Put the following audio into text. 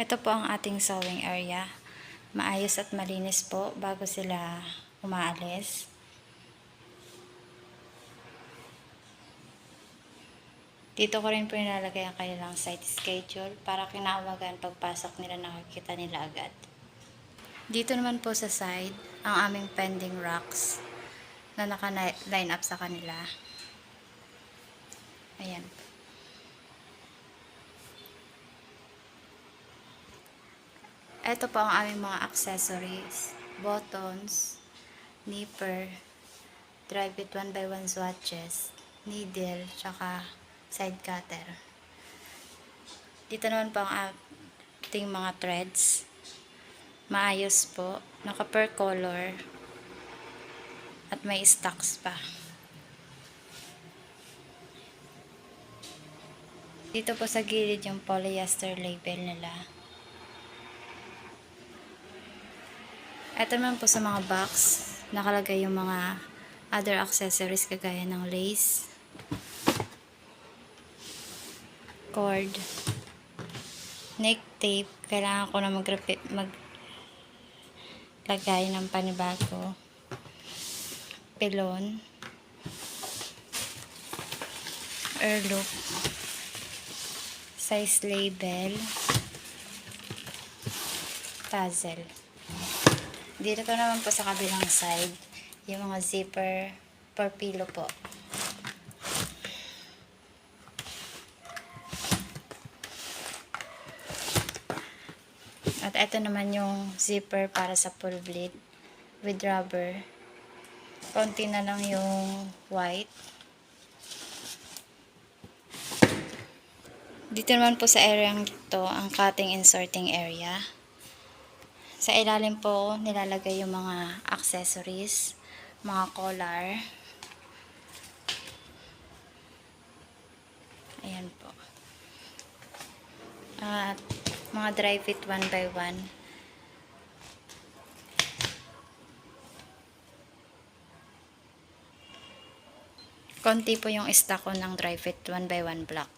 Ito po ang ating sewing area. Maayos at malinis po bago sila umaalis. Dito ko rin po nilalagay ang kanilang site schedule para kinaumagan pagpasok nila nakikita nila agad. Dito naman po sa side ang aming pending racks na naka-line up sa kanila. Ayan. Ito po ang aming mga accessories, buttons, nipper, drive it 1x1 swatches, needle, tsaka side cutter. Dito naman po ang ating mga threads. Maayos po, naka per color at may stocks pa. Dito po sa gilid yung polyester label nila. Ito naman po sa mga box, nakalagay yung mga other accessories kagaya ng lace, cord, neck tape, kailangan ko na maglagay ng panibago, pilon, earloop, size label, tassel. Dito ko naman po sa kabilang side, yung mga zipper per pillow po. At ito naman yung zipper para sa full bleed with rubber. Konti na lang yung white. Dito naman po sa area ito, ang cutting and sorting area. Sa ilalim po, nilalagay yung mga accessories, mga collar. Ayan po. At mga dry fit 1x1. Konti po yung stock ko ng dry fit 1x1 block.